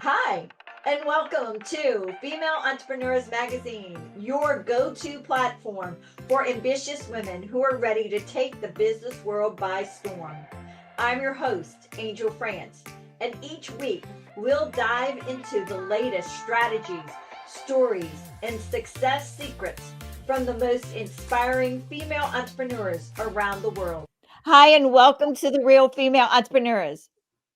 Hi, and welcome to Female Entrepreneurs Magazine, your go-to platform for ambitious women who are ready to take the business world by storm. I'm your host, Angel France, and each week we'll dive into the latest strategies, stories, and success secrets from the most inspiring female entrepreneurs around the world. Hi, and welcome to the Real Female Entrepreneurs.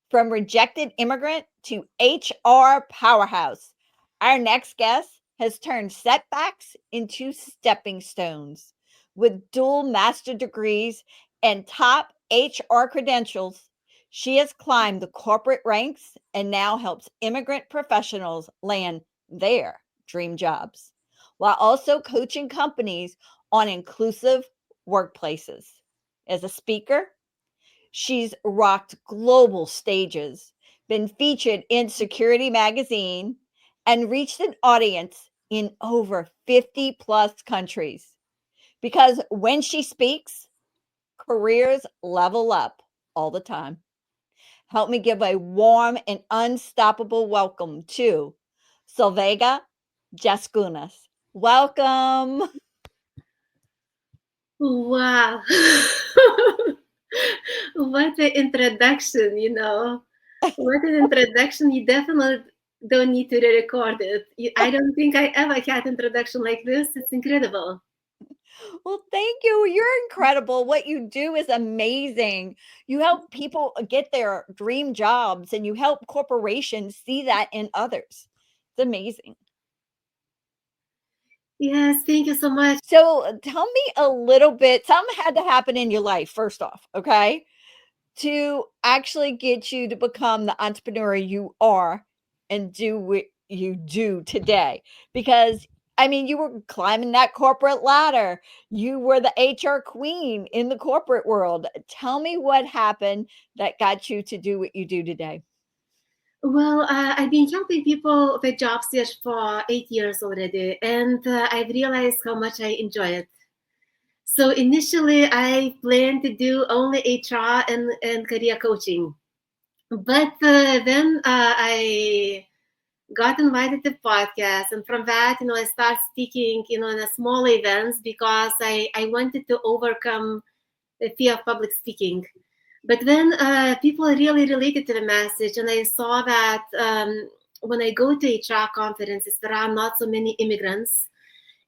From rejected immigrant to HR powerhouse, our next guest has turned setbacks into stepping stones. With dual master degrees and top HR credentials, she has climbed the corporate ranks and now helps immigrant professionals land their dream jobs while also coaching companies on inclusive workplaces. As a speaker, she's rocked global stages, been featured in Security Magazine, and reached an audience in over 50 plus countries. Because when she speaks, careers level up all the time. Help me give a warm and unstoppable welcome to Solveiga Jaskunas. Welcome. Wow. What an introduction, you know. What an introduction. You definitely don't need to re-record it. I don't think I ever had introduction like this. It's incredible. Well, thank you. You're incredible. What you do is amazing. You help people get their dream jobs and you help corporations see that in others. It's amazing. Yes, thank you so much. So, tell me a little bit. Something had to happen in your life, first off, okay, to actually get you to become the entrepreneur you are and do what you do today. Because I mean, you were climbing that corporate ladder. You were the HR queen in the corporate world. Tell me what happened that got you to do what you do today. Well, I've been helping people with job search for 8 years already, and I've realized how much I enjoy it. So initially, I planned to do only HR and career coaching. But then I got invited to podcast, and from that, I started speaking, in a small events because I wanted to overcome the fear of public speaking. But then people really related to the message, and I saw that when I go to HR conferences, there are not so many immigrants.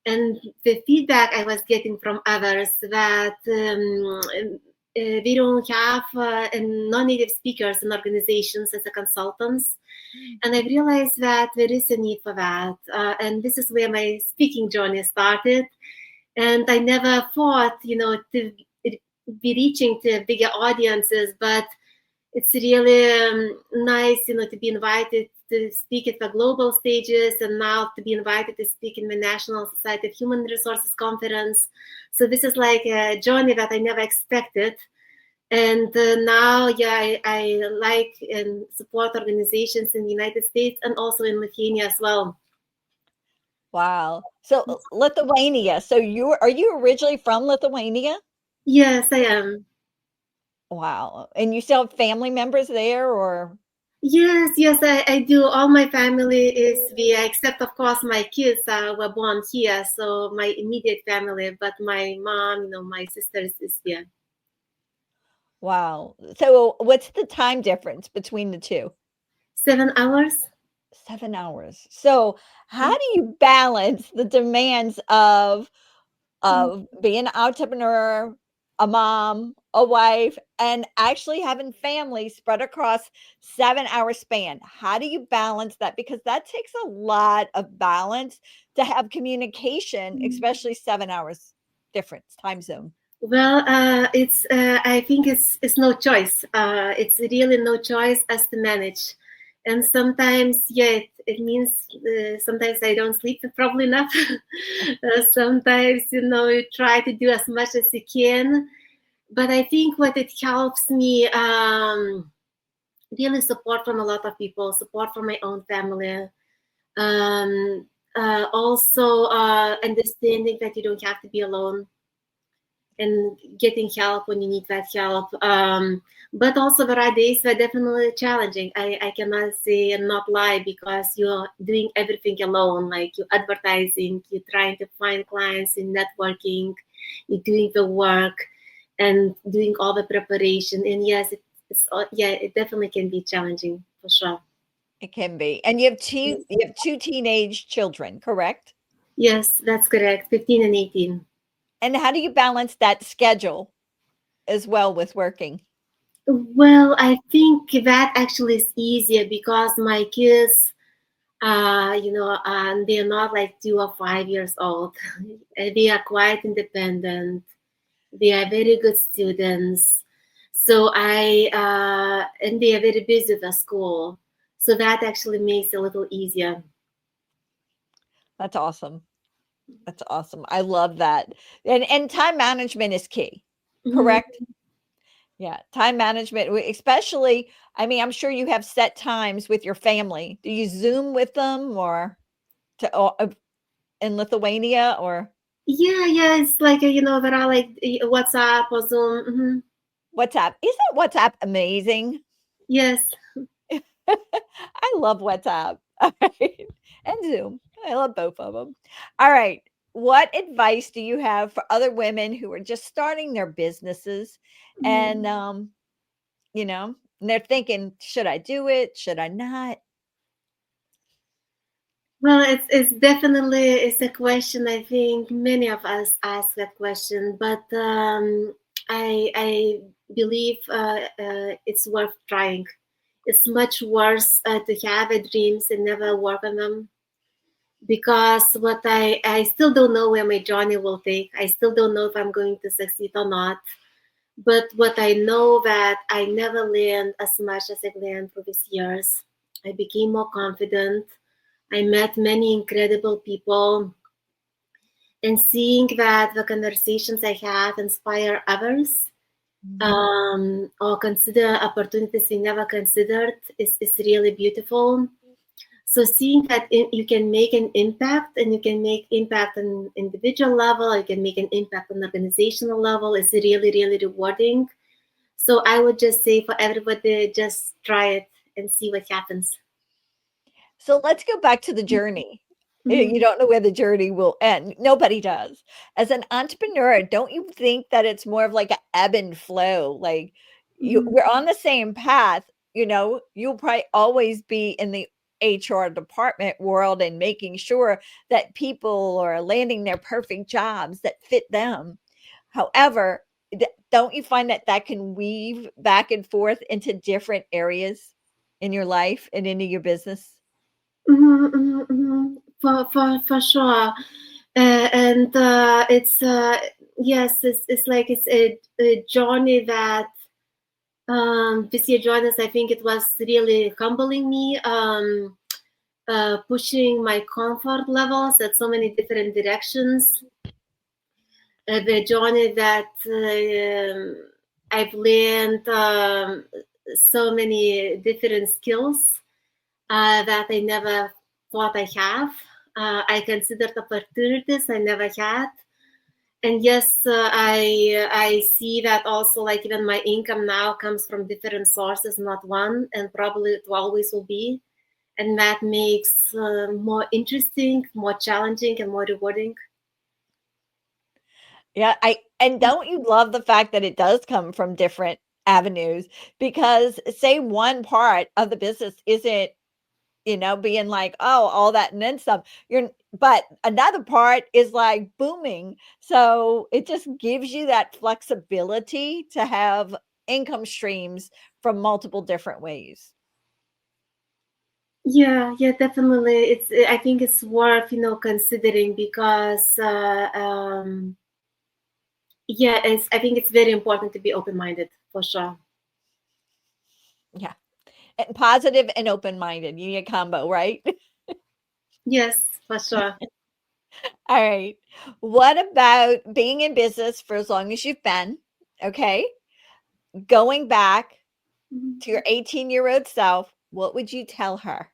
And the feedback I was getting from others that we don't have non-native speakers in organizations as a consultants. And I realized that there is a need for that. And this is where my speaking journey started. And I never thought, to be reaching to bigger audiences, but it's really nice, to be invited to speak at the global stages and now to be invited to speak in the National Society of Human Resources Conference. So this is like a journey that I never expected. And now, I like and support organizations in the United States and also in Lithuania as well. Wow. So Lithuania. So are you originally from Lithuania? Yes, I am. Wow. And you still have family members there or? Yes, I do. All my family is here, except of course my kids were born here, so my immediate family. But my mom, my sisters is here. Wow. So what's the time difference between the two? 7 hours. 7 hours. So how do you balance the demands of being an entrepreneur, a mom, a wife, and actually having family spread across 7 hour span? How do you balance that? Because that takes a lot of balance to have communication, especially 7 hours difference time zone. Well, it's. I think it's no choice. It's really no choice as to manage, and sometimes, it means sometimes I don't sleep probably enough. Sometimes, you try to do as much as you can, but I think what it helps me really support from a lot of people, support from my own family. Also, understanding that you don't have to be alone. and getting help when you need that help. But also there are days that are definitely challenging. I cannot say and not lie, because you're doing everything alone. Like you're advertising, you're trying to find clients, in networking, you're doing the work and doing all the preparation. And yes, it definitely can be challenging for sure. It can be. And you have two teenage children, correct? Yes, that's correct. 15 and 18. And how do you balance that schedule as well with working? Well, I think that actually is easier because my kids, they're not like 2 or 5 years old. They are quite independent. They are very good students. So and they are very busy with the school. So that actually makes it a little easier. That's awesome. That's awesome. I love that. And time management is key, Mhm. correct? Yeah, time management, especially, I mean, I'm sure you have set times with your family. Do you Zoom with them or in Lithuania or Yeah. It's like, there are like WhatsApp or Zoom. WhatsApp? Isn't WhatsApp amazing? Yes. I love WhatsApp. All right. And Zoom. I love both of them. All right. What advice do you have for other women who are just starting their businesses and Mhm. and they're thinking, should I do it? Should I not? Well, it's definitely it's a question. I think many of us ask that question, but I believe it's worth trying. It's much worse to have a dreams and never work on them, because what I still don't know where my journey will take. I still don't know if I'm going to succeed or not. But what I know that I never learned as much as I've learned through these years. I became more confident. I met many incredible people, and seeing that the conversations I have inspire others, Mhm. or consider opportunities we never considered is really beautiful. So seeing that you can make an impact, and you can make impact on individual level, you can make an impact on organizational level, is really, really rewarding. So I would just say for everybody, just try it and see what happens. So let's go back to the journey. Mhm. You don't know where the journey will end. Nobody does. As an entrepreneur, don't you think that it's more of like a ebb and flow? Like Mhm. we're on the same path, you'll probably always be in the HR department world and making sure that people are landing their perfect jobs that fit them. However, don't you find that that can weave back and forth into different areas in your life and into your business? Mhm, mhm, mhm. For sure. And it's yes, it's like it's a journey that this year journey. I think it was really humbling me, pushing my comfort levels at so many different directions. The journey that I've learned so many different skills that I never thought I have. I considered opportunities I never had. And yes, I see that also, like even my income now comes from different sources, not one, and probably it always will be. And that makes more interesting, more challenging, and more rewarding. Yeah, I and don't you love the fact that it does come from different avenues? Because say one part of the business isn't, being like, "Oh, all that and then some." But another part is like booming. So it just gives you that flexibility to have income streams from multiple different ways. Yeah, definitely. I think it's worth considering, because yeah, I think it's very important to be open minded for sure. Yeah. And positive and open-minded, you need a combo, right? Yes, for sure. All right. What about being in business for as long as you've been? Okay. Going back Mhm. to your 18-year-old self, what would you tell her?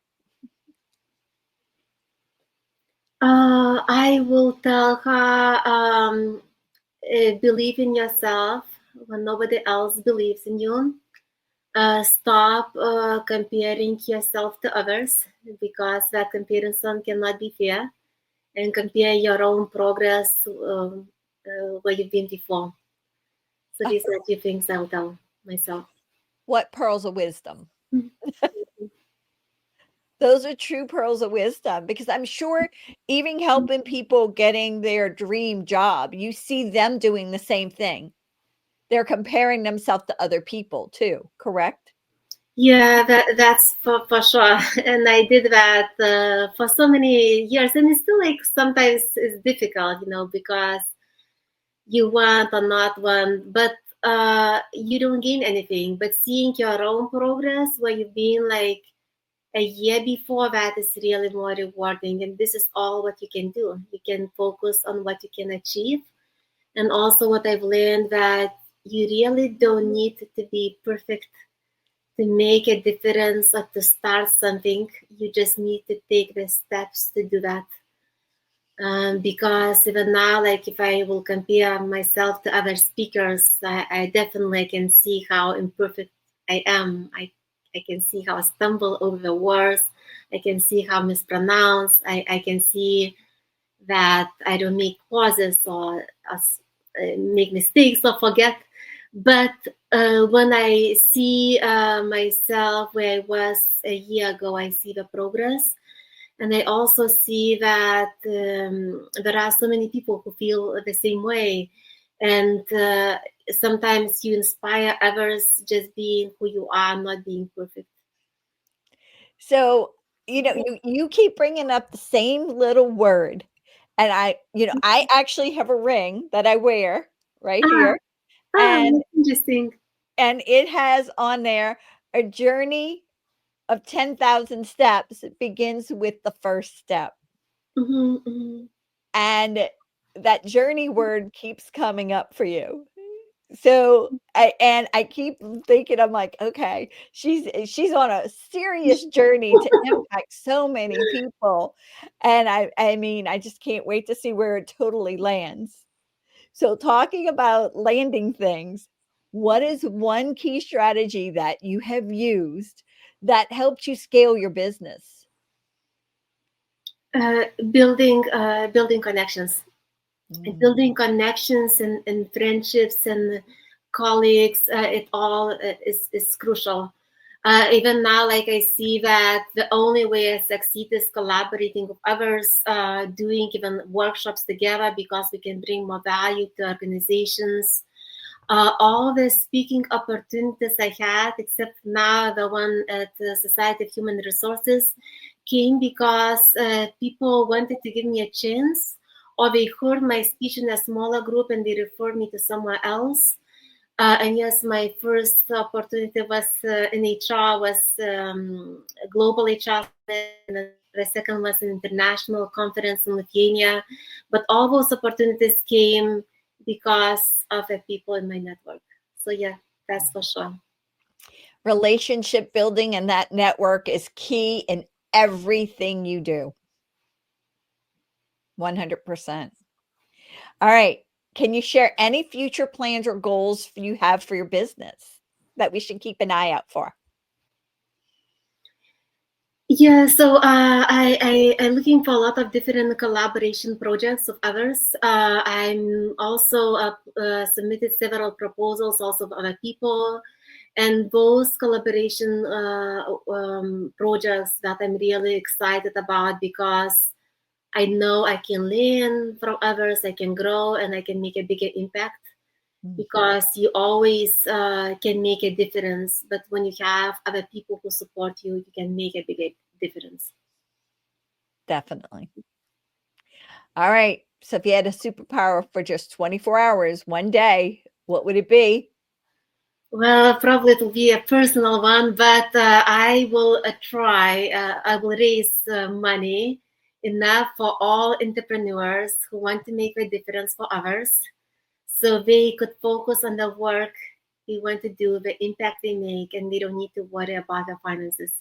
I will tell her, believe in yourself when nobody else believes in you. Stop comparing yourself to others, because that comparison cannot be fair, and compare your own progress where you've been before. So these are two things I'll tell myself. What pearls of wisdom. Mhm. Those are true pearls of wisdom, because I'm sure even helping people getting their dream job, you see them doing the same thing. They're comparing themselves to other people too, correct? Yeah, that's for sure. And I did that for so many years, and it's still like sometimes it's difficult, because you want or not want, but you don't gain anything. But seeing your own progress, where you've been like a year before, that is really more rewarding. And this is all what you can do. You can focus on what you can achieve. And also what I've learned, that you really don't need to be perfect to make a difference or to start something. You just need to take the steps to do that. Because even now, like if I will compare myself to other speakers, I definitely can see how imperfect I am. I can see how I stumble over the words. I can see how I mispronounce. I can see that I don't make pauses or make mistakes or forget. But when I see myself where I was a year ago, I see the progress. And I also see that there are so many people who feel the same way. And sometimes you inspire others just being who you are, not being perfect. So, you keep bringing up the same little word, and I actually have a ring that I wear right Ah, here, and that's interesting. it has on there, "A journey of 10,000 steps begins with the first step." Hmm, hmm. And that journey word keeps coming up for you. So, I keep thinking, I'm like, "Okay, she's on a serious journey to impact so many people." And I mean, I just can't wait to see where it totally lands. So, talking about landing things, what is one key strategy that you have used that helped you scale your business? Building connections. Mm. Building connections and friendships and colleagues, it all is crucial. Even now, like I see that the only way I succeed is collaborating with others, doing even workshops together, because we can bring more value to organizations. All the speaking opportunities I had, except now the one at the Society of Human Resources, came because people wanted to give me a chance, or they heard my speech in a smaller group and they referred me to somewhere else. And yes, my first opportunity was in HR, was a global HR summit, and the second was an international conference in Lithuania. But all those opportunities came because of the people in my network. So yeah, that's for sure. Relationship building and that network is key in everything you do. 100%. All right. Can you share any future plans or goals you have for your business that we should keep an eye out for? Yeah, so I'm looking for a lot of different collaboration projects of others. I'm also submitted several proposals also of other people, and those collaboration projects that I'm really excited about, because I know I can learn from others, I can grow, and I can make a bigger impact, Mm, because you always can make a difference. But when you have other people who support you, you can make a bigger difference. definitely. All right. So if you had a superpower for just 24 hours, one day, what would it be? Well, probably it will be a personal one, but I will try. I will raise money enough for all entrepreneurs who want to make a difference for others, so they could focus on the work they want to do, the impact they make, and they don't need to worry about their finances.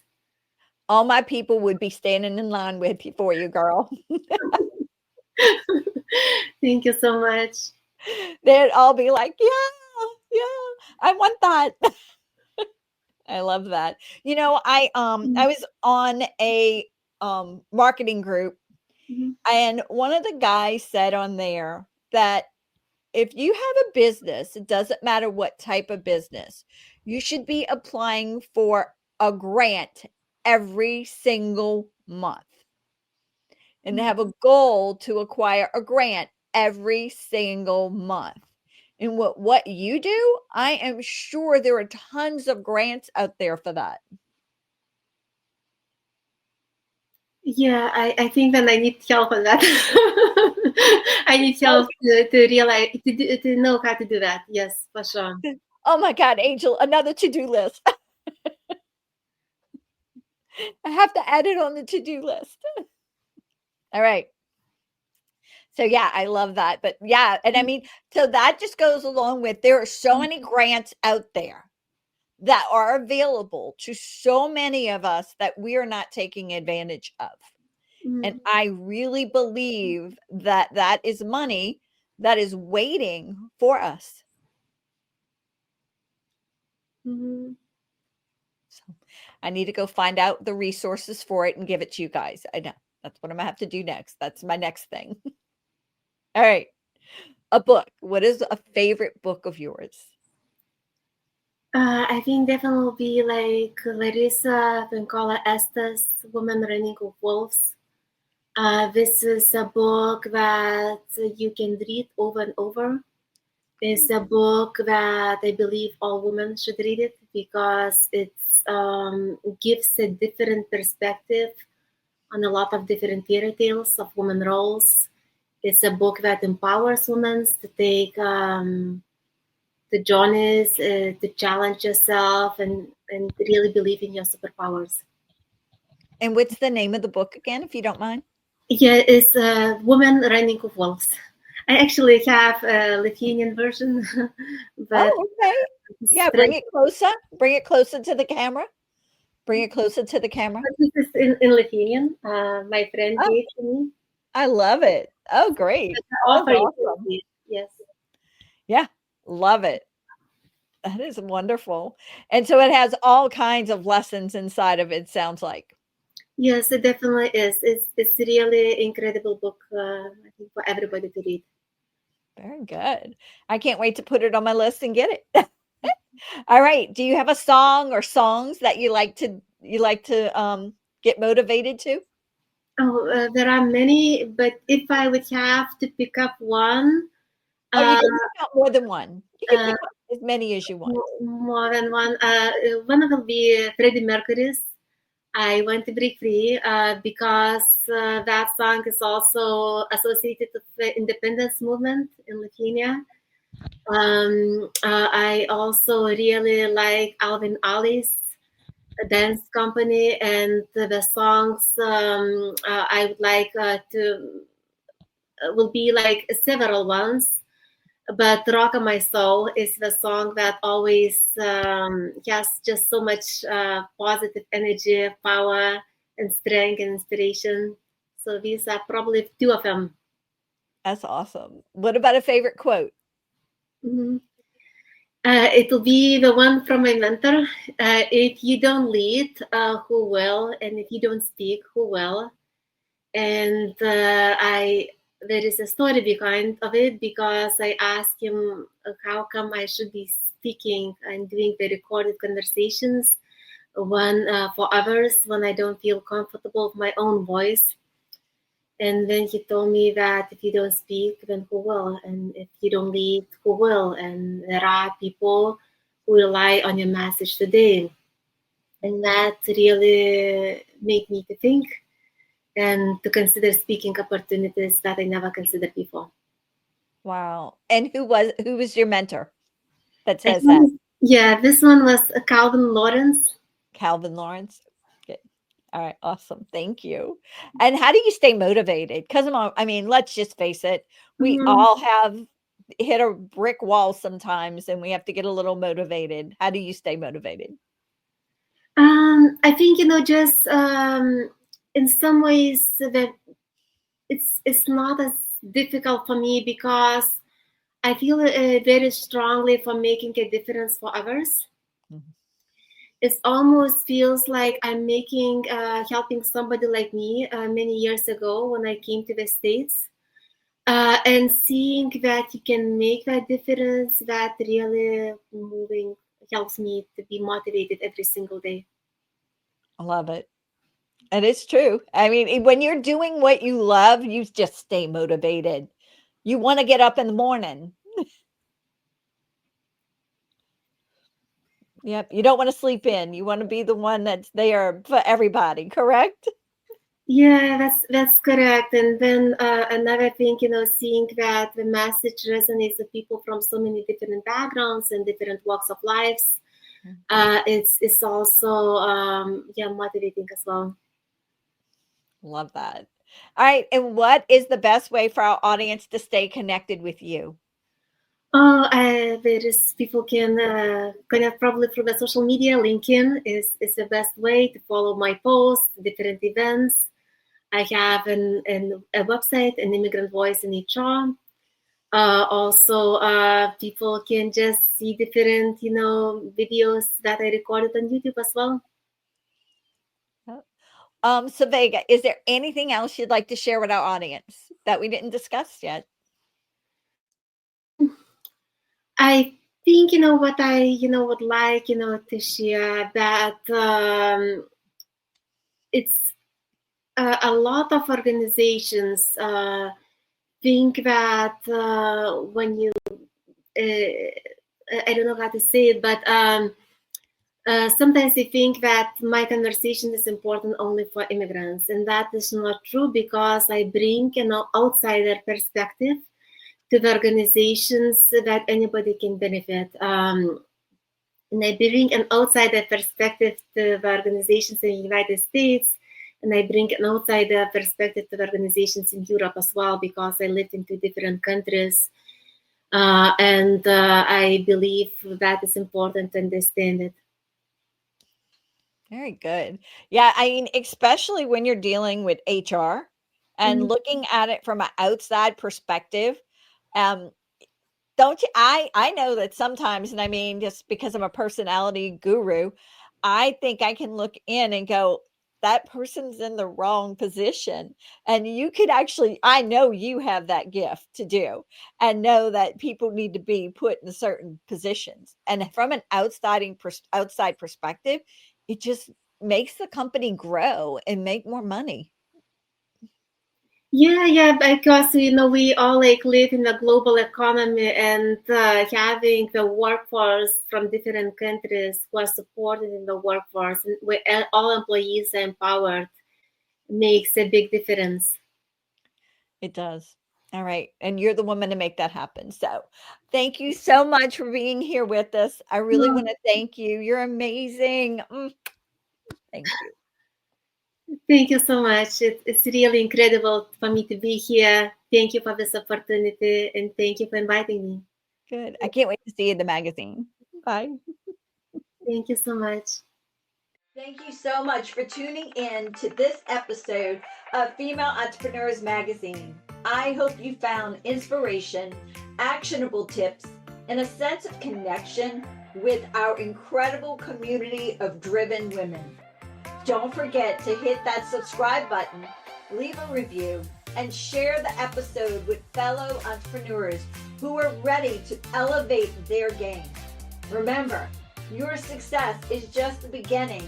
All my people would be standing in line with you for you, girl. Thank you so much. They'd all be like, yeah, I want that. I love that. I was on a marketing group, Mhm. and one of the guys said on there that if you have a business, it doesn't matter what type of business, you should be applying for a grant every single month and have a goal to acquire a grant every single month. And what you do, I am sure there are tons of grants out there for that. Yeah, I think that I need help on that. I need help to realize to know how to do that. Yes, for sure. Oh my God, Angel, another to-do list. I have to add it on the to-do list. All right. So yeah, I love that. But yeah, and I mean, so that just goes along with there are so many grants out there that are available to so many of us that we are not taking advantage of. And I really believe that that is money that is waiting for us. Mm-hmm. So I need to go find out the resources for it and give it to you guys. I know that's what I'm gonna have to do next. That's my next thing. All right. A book. What is a favorite book of yours? I think definitely will be like Larissa Vencola Estes, Woman Running with Wolves. This is a book that you can read over and over. It's a book that I believe all women should read it because it gives a different perspective on a lot of different fairy tales of women roles. It's a book that empowers women to take the journeys, to challenge yourself, and really believe in your superpowers. And what's the name of the book again, if you don't mind? Yeah, it's Woman Running with Wolves. I actually have a Lithuanian version, but Oh, okay. Yeah, bring it closer. Bring it closer to the camera. Bring it closer to the camera. this is in Lithuanian. My friend Oh, gave to me. I love it. Oh, great. I That is offer you awesome. it. Yes. Yeah, love it. That is wonderful. And so it has all kinds of lessons inside of it, sounds like. Yes, it definitely is. It's really incredible book. I think for everybody to read. Very good. I can't wait to put it on my list and get it. All right. Do you have a song or songs that you like to get motivated to? Oh, there are many, but if I would have to pick up one, Oh, you uh, can pick out more than one. You can uh, pick up as many as you want. more than one, one will be Freddie Mercury's "I Want to Break Free" because that song is also associated with the independence movement in Lithuania. I also really like Alvin Ali's dance company, and the songs I would like to will be like several ones. But "Rock of My Soul" is the song that always has just so much positive energy, power, and strength and inspiration. So these are probably two of them. That's awesome. What about a favorite quote? Mhm. It will be the one from my mentor. If you don't lead, who will? And if you don't speak, who will? And I there is a story behind of it because I asked him how come I should be speaking and doing the recorded conversations when for others when I don't feel comfortable with my own voice. And then he told me that if you don't speak, then who will? And if you don't lead, who will? And there are people who rely on your message today. And that really made me to think and to consider speaking opportunities that I never considered before. Wow. And who was your mentor that I says that? think, yeah, this one was Calvin Lawrence. Calvin Lawrence? Good. All right, awesome. Thank you. And how do you stay motivated? Because I mean, let's just face it, we Mhm. all have hit a brick wall sometimes and we have to get a little motivated. How do you stay motivated? I think just in some ways that it's not as difficult for me because I feel very strongly for making a difference for others. Mhm. It almost feels like I'm helping somebody like me many years ago when I came to the States. And seeing that you can make that difference, that really moving helps me to be motivated every single day. I love it. And it's true. I mean, when you're doing what you love, you just stay motivated. You want to get up in the morning. Yep. You don't want to sleep in. You want to be the one that's there for everybody, correct? Yeah, that's correct. And then another thing, seeing that the message resonates with people from so many different backgrounds and different walks of lives, it's also motivating as well. Love that. All right. And what is the best way for our audience to stay connected with you? Oh, there is people can connect probably through the social media. LinkedIn is the best way to follow my posts, different events. I have a website, an immigrant voice in HR. Also, people can just see different, videos that I recorded on YouTube as well. Solveiga, is there anything else you'd like to share with our audience that we didn't discuss yet? I think what I would like to share that it's a lot of organizations think that when you I don't know how to say it, but sometimes they think that my conversation is important only for immigrants, and that is not true because I bring an outsider perspective to the organizations that anybody can benefit. And I bring an outsider perspective to the organizations in the United States, and I bring an outsider perspective to the organizations in Europe as well because I lived in two different countries. And I believe that is important to understand it. Very good. Yeah, I mean, especially when you're dealing with HR and Mhm. looking at it from an outside perspective. Um, don't you? I know that sometimes, and I mean, just because I'm a personality guru, I think I can look in and go, that person's in the wrong position. And you could actually, I know you have that gift to do and know that people need to be put in certain positions. And from an outside perspective, it just makes the company grow and make more money. Yeah, because we all like live in a global economy, and having the workforce from different countries who are supported in the workforce, and where all employees are empowered, makes a big difference. It does. All right. And you're the woman to make that happen. So thank you so much for being here with us. I really want to thank you. You're amazing. Thank you. Thank you so much. It's really incredible for me to be here. Thank you for this opportunity, and thank you for inviting me. Good. I can't wait to see you in the magazine. Bye. Thank you so much. Thank you so much for tuning in to this episode of Female Entrepreneurs Magazine. I hope you found inspiration, actionable tips, and a sense of connection with our incredible community of driven women. Don't forget to hit that subscribe button, leave a review, and share the episode with fellow entrepreneurs who are ready to elevate their game. Remember, your success is just the beginning,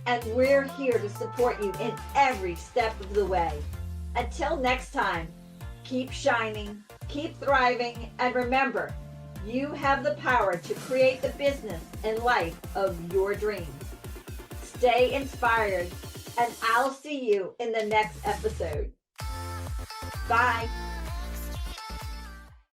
and we're here to support you in every step of the way. Until next time, keep shining, keep thriving, and remember, you have the power to create the business and life of your dreams. Stay inspired, and I'll see you in the next episode. Bye.